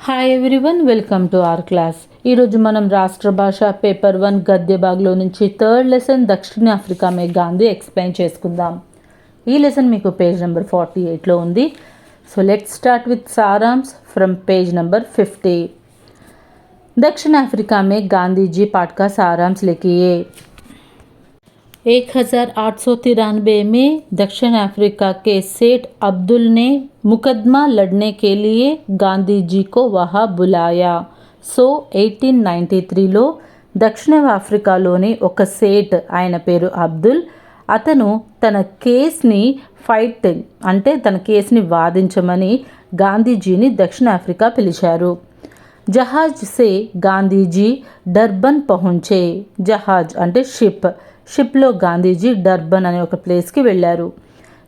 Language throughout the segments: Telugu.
Hi everyone, welcome to our class. ఈరోజు మనం రాష్ట్ర భాష పేపర్ 1 గద్య భాగ్లో నుంచి థర్డ్ లెసన్ దక్షిణాఫ్రికా మే గాంధీ ఎక్స్ప్లెయిన్ చేసుకుందాం. ఈ లెసన్ మీకు పేజ్ నెంబర్ 48లో ఉంది. So let's start with saransh from page number 50. दक्षिण अफ्रीका में गांधी जी पाठ का सारांश लिखिए. 1893 में दक्षिण अफ्रीका के सेठ अब्दुल ने मुकदमा लड़ने के लिए गांधी जी को वहाँ बुलाया. సో 1893లో దక్షిణ ఆఫ్రికాలోని ఒక సేట్, ఆయన పేరు అబ్దుల్, అతను తన కేస్ని తన కేస్ని వాదించమని గాంధీజీని దక్షిణాఫ్రికా పిలిచారు. జహాజ్ సే గాంధీజీ డర్బన్ పహుంచే. జహాజ్ అంటే షిప్లో గాంధీజీ డర్బన్ అనే ఒక ప్లేస్కి వెళ్ళారు.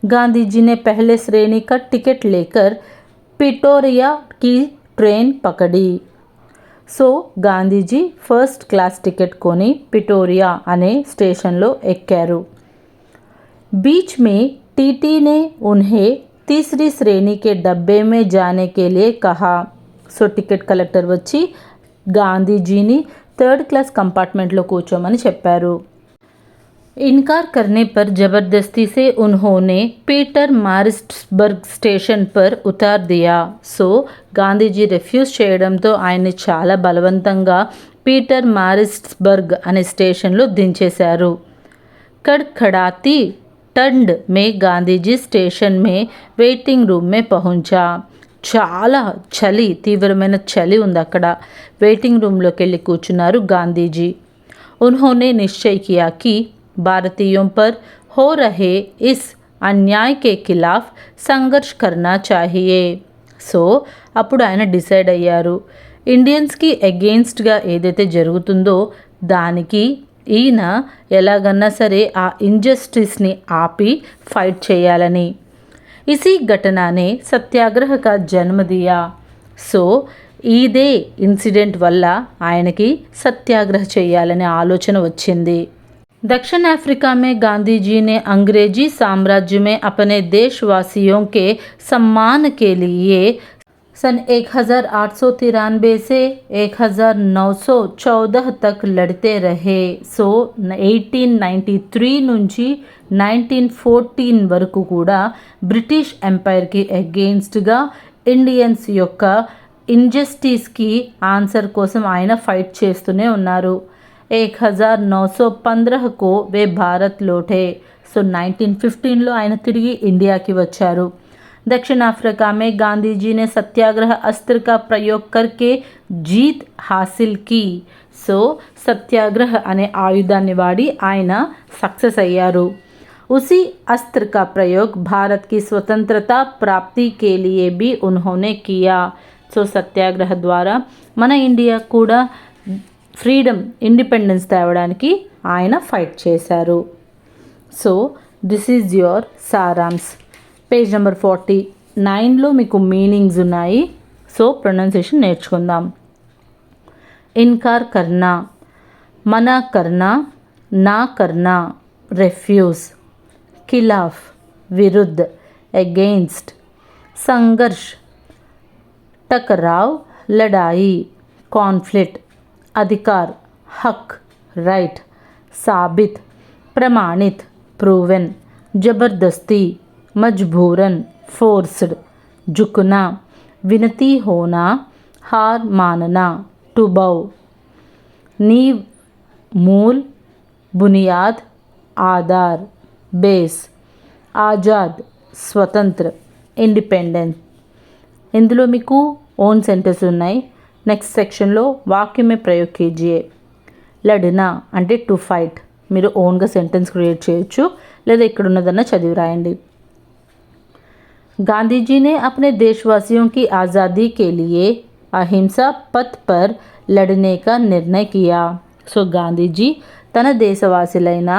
गांधीजी ने पहले श्रेणी का टिकट लेकर पिटोरिया की ट्रेन पकड़ी. So Gandhiji first class ticket కొని పిటోరియా అనే స్టేషన్లో ఎక్కారు. बीच में टीटी ने उन्हें तीसरी श्रेणी के डब्बे में जाने के लिए कहा. సో టికెట్ కలెక్టర్ వచ్చి గాంధీజీని థర్డ్ క్లాస్ కంపార్ట్మెంట్లో కూర్చోమని చెప్పారు. इनकार करने पर ज़बरदस्ती से उन्होंने पीटर मारिट्सबर्ग स्टेशन पर उतार दिया. సో గాంధీజీ రిఫ్యూజ్ చేయడంతో ఆయన్ని చాలా బలవంతంగా పీటర్ మారిట్స్బర్గ్ అనే స్టేషన్లో దించేశారు. కడ్ఖడాతి ठंड में गांधीजी स्टेशन में వెయిటింగ్ రూమ్ में పహుంచా. చాలా తీవ్రమైన చలి ఉంది అక్కడ. వెయిటింగ్ రూమ్లోకి వెళ్ళి కూర్చున్నారు గాంధీజీ. उन्होंने निश्चय किया कि भारतीयों पर हो रहे इस अन्याय के खिलाफ संघर्ष करना चाहिए. సో అప్పుడు ఆయన డిసైడ్ అయ్యారు, ఇండియన్స్కి అగెయిన్స్ట్గా ఏదైతే జరుగుతుందో దానికి ఈయన ఎలాగన్నా సరే ఆ ఇంజస్టిస్ని ఆపి ఫైట్ చేయాలని. ఇसी घटना ने सत्याग्रह का जन्म दिया. సో ఇదే ఇన్సిడెంట్ వల్ల ఆయనకి సత్యాగ్రహ చేయాలనే ఆలోచన వచ్చింది. दक्षिण अफ्रीका में गांधी जी ने अंग्रेजी साम्राज्य में अपने देशवासियों के सम्मान के लिए सन 1893 से 1914 तक लड़ते रहे. సో 1893 నుంచి 1914 వరకు కూడా బ్రిటిష్ ఎంపైర్కి అగెయిన్స్ట్గా ఇండియన్స్ యొక్క ఇంజస్టిస్కి ఆన్సర్ కోసం ఆయన ఫైట్ చేస్తూనే ఉన్నారు. 1915 को वे भारत लौटे. సో 1915లో ఆయన తిరిగి ఇండియాకి వచ్చారు. दक्षिण अफ्रीका में गांधी जी ने सत्याग्रह अस्त्र का प्रयोग करके जीत हासिल की. సో సత్యాగ్రహ అనే ఆయుధాన్ని వాడి ఆయన సక్సెస్ అయ్యారు. उसी अस्त्र का प्रयोग भारत की स्वतंत्रता प्राप्ति के लिए भी उन्होंने किया. సో సత్యాగ్రహ ద్వారా మన ఇండియా కూడా ఫ్రీడమ్, ఇండిపెండెన్స్ తేవడానికి ఆయన ఫైట్ చేశారు. So this is your saransh. Page number 49లో మీకు మీనింగ్స్ ఉన్నాయి. సో ప్రొనౌన్సియేషన్ నేర్చుకుందాం. ఇన్కార్ కర్నా, మనా కర్నా, నా కర్నా, రెఫ్యూజ్. ఖిలాఫ్ విరుద్ధ్, అగెయిన్స్ట్. సంఘర్ష్ టకరావ్, లడాయి, కాన్ఫ్లిక్ట్. अधिकार हक राइट. साबित प्रमाणित प्रूवन. जबरदस्ती मजबूरन फोर्स्ड. झुकना विनती होना, हार मानना टू बाउ. नींव मूल, बुनियाद, आधार बेस. आज़ाद स्वतंत्र, इंडिपेंडेंट. ఇందులో మీకు ఓన్ సెంటెన్స్ ఉన్నాయి. నెక్స్ట్ సెక్షన్లో వాక్యం మే ప్రయోగ్ కీజియే. లడ్నా అంటే టు ఫైట్. మీరు ఓన్గా సెంటెన్స్ క్రియేట్ చేయొచ్చు, లేదా ఇక్కడ ఉన్నదన్నా చదివి రాయండి. गांधी ने अपने देशवासियों की आज़ादी के लिए अहिंसा पथ पर लड़ने का निर्णय किया. సో గాంధీజీ తన దేశవాసులైన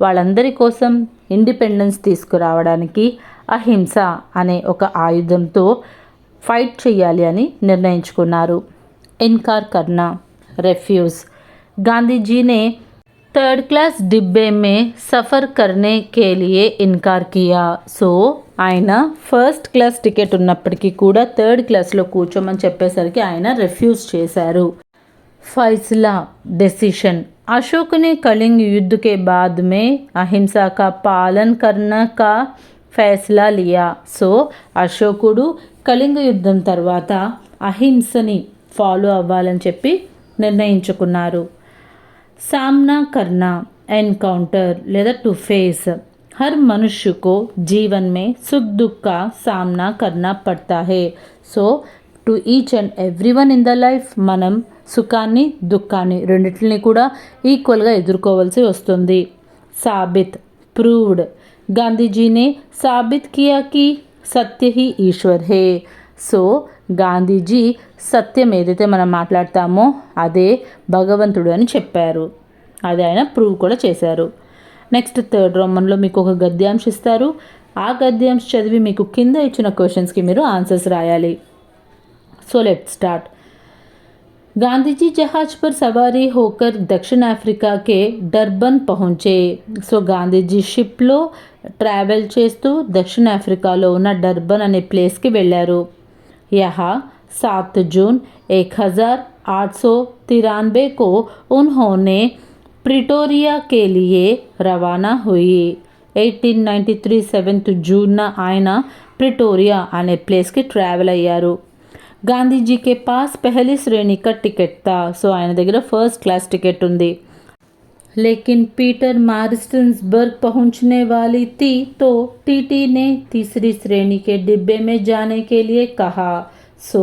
వాళ్ళందరి కోసం ఇండిపెండెన్స్ తీసుకురావడానికి అహింస అనే ఒక ఆయుధంతో ఫైట్ చేయాలి అని నిర్ణయించుకున్నారు. इनकार करना रेफ्यूज़. गांधी जी ने थर्ड क्लास डिब्बे में सफ़र करने के लिए इनकार किया. సో ఆయన ఫస్ట్ క్లాస్ టికెట్ ఉన్నప్పటికీ కూడా థర్డ్ క్లాస్లో కూర్చోమని చెప్పేసరికి ఆయన రిఫ్యూజ్ చేశారు. फैसला डिसीशन. अशोक ने कलिंग युद्ध के बाद में अहिंसा का पालन करने का फैसला लिया. సో అశోకుడు కళింగ యుద్ధం తర్వాత అహింసని ఫాలో అవ్వాలని చెప్పి నిర్ణయించుకున్నారు. सामना करना, एनकाउंटर లేదా టు फेस. हर मनुष्य को जीवन में सुख दुख का सामना करना पड़ता है. So to each and every one in the life మనం సుఖాన్ని దుఃఖాన్ని రెండింటిని కూడా ఈక్వల్గా ఎదుర్కోవాల్సి వస్తుంది. సాబిత్, ప్रूव्ड. गांधी ने साबित किया कि సత్య హీ ఈశ్వర్ హే. సో గాంధీజీ సత్యం ఏదైతే మనం మాట్లాడతామో అదే భగవంతుడు అని చెప్పారు. అది ఆయన ప్రూవ్ కూడా చేశారు. నెక్స్ట్ థర్డ్ రోమన్లో మీకు ఒక గద్యాంశ ఇస్తారు. ఆ గద్యాంశ చదివి మీకు కింద ఇచ్చిన క్వశ్చన్స్కి మీరు ఆన్సర్స్ రాయాలి. So let start. गांधीजी जहाज पर सवारी होकर दक्षिण अफ्रीका के डर्बन पहुँचे. సో గాంధీజీ షిప్లో ట్రావెల్ చేస్తూ దక్షిణ అఫ్రికాలో ఉన్న డర్బన్ అనే ప్లేస్కి వెళ్ళారు. यहाँ 7 जून 1893 को उन्होंने प्रिटोरिया के लिए रवाना हुई. 1893 7th జూన్న ఆయన ప్రిటోరియా అనే ప్లేస్కి ట్రావెల్ అయ్యారు. गांधी के पास पहली श्रेणी का टिकट था. సో ఆయన దగ్గర ఫస్ట్ క్లాస్ టికెట్ ఉంది. लेकिन पीटर मारिस्टन्सबर्ग पहुंचने वाली थी तो टीटी ने तीसरी श्रेणी के डिब्बे में जाने के लिए कहा. సో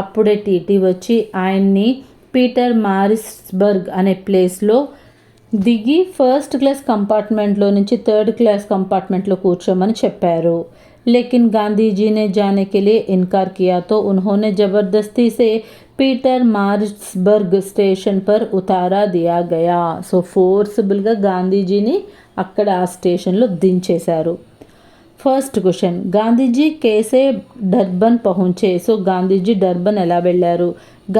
అప్పుడే టీటీ వచ్చి ఆయన్ని పీటర్ మారిస్బర్గ్ అనే ప్లేస్లో దిగి ఫస్ట్ క్లాస్ కంపార్ట్మెంట్లో నుంచి థర్డ్ క్లాస్ కంపార్ట్మెంట్లో కూర్చోమని చెప్పారు. लेकिन गांधी जी ने जाने के लिए इनकार किया तो उन्होंने ज़बरदस्ती से पीटर मारिट्सबर्ग स्टेशन पर उतारा दिया गया. సో ఫోర్స్బుల్గా గాంధీజీని అక్కడ ఆ స్టేషన్లో దించేశారు. ఫస్ట్ క్వశ్చన్, గాంధీజీ కేసే డర్బన్ పహుంచే. సో గాంధీజీ డర్బన్ ఎలా వెళ్ళారు?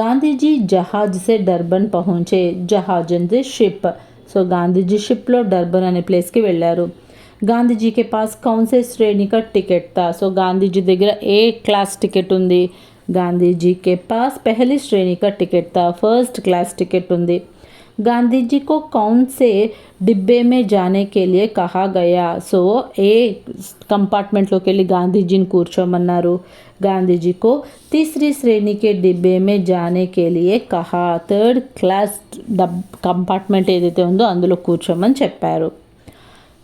గాంధీజీ జహాజ్ సే డర్బన్ పహుంచే. జహాజ్ అంటే షిప్. సో గాంధీజీ షిప్లో డర్బన్ అనే ప్లేస్కి వెళ్ళారు. గాంధీజీ के पास कौन से श्रेणी का टिकट था. సో గాంధీజీ దగ్గర ఏ క్లాస్ టికెట్ ఉంది? గాంధీజీ के पास पहली श्रेणी का टिकट था. ఫస్ట్ క్లాస్ టికెట్ ఉంది. गांधीजी को कौन से डिब्बे में जाने के लिए कहा गया. సో ఏ కంపార్ట్మెంట్లోకి వెళ్ళి గాంధీజీని కూర్చోమన్నారు? गांधीजी को तीसरी श्रेणी के डिब्बे में जाने के लिए कहा. థర్డ్ క్లాస్ కంపార్ట్మెంట్ ఏదైతే ఉందో అందులో కూర్చోమని చెప్పారు.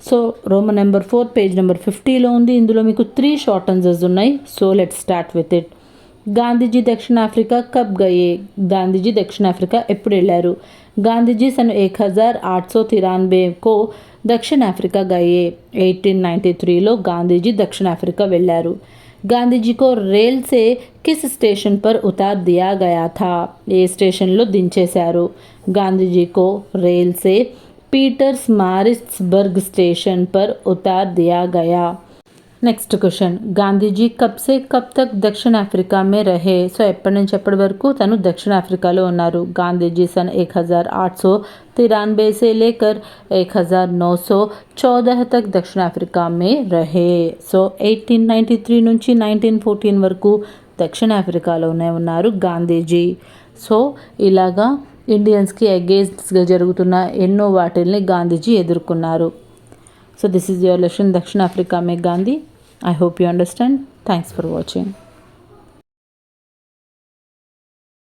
So roman number 4 page number 50లో ఉంది. ఇందులో మీకు 3 షార్ట్ ఆన్సర్స్ ఉన్నాయి. So let start with it. Gandhiji దక్షిణ ఆఫ్రికా కబ్ గయే. గాంధీజీ దక్షిణ ఆఫ్రికా ఎప్పుడు వెళ్ళారు? గాంధీజీ सन 1893 को దక్షిణ ఆఫ్రికా గయే. 1893లో గాంధీజీ దక్షిణ ఆఫ్రికా వెళ్ళారు. గాంధీజీ को रेल से किस स्टेशन पर उतार दिया गया था. ఏ స్టేషన్లో దించేశారు? గాంధీజీ को रेल से पीटर्स मारिट्सबर्ग स्टेशन पर उतार दिया गया. నెక్స్ట్ క్వశ్చన్, గాంధీజీ కబ్ సే కబ్ తక్ దక్షిణ అఫ్రికా మే రహే. సో ఎప్పటి నుంచి ఎప్పటి వరకు తను దక్షిణ ఆఫ్రికాలో ఉన్నారు? గాంధీజీ सन 1893 से लेकर 1914 तक దక్షిణ ఆఫ్రికా మే రహే. సో 1893 నుంచి 1914 వరకు దక్షిణ ఆఫ్రికాలోనే ఉన్నారు గాంధీజీ. సో ఇలాగా ఇండియన్స్కి అగేన్స్ట్గా జరుగుతున్న ఎన్నో వాటిల్ని గాంధీజీ ఎదుర్కొన్నారు. So this is your lesson దక్షిణ ఆఫ్రికా మే Gandhi. I hope you understand. Thanks for watching.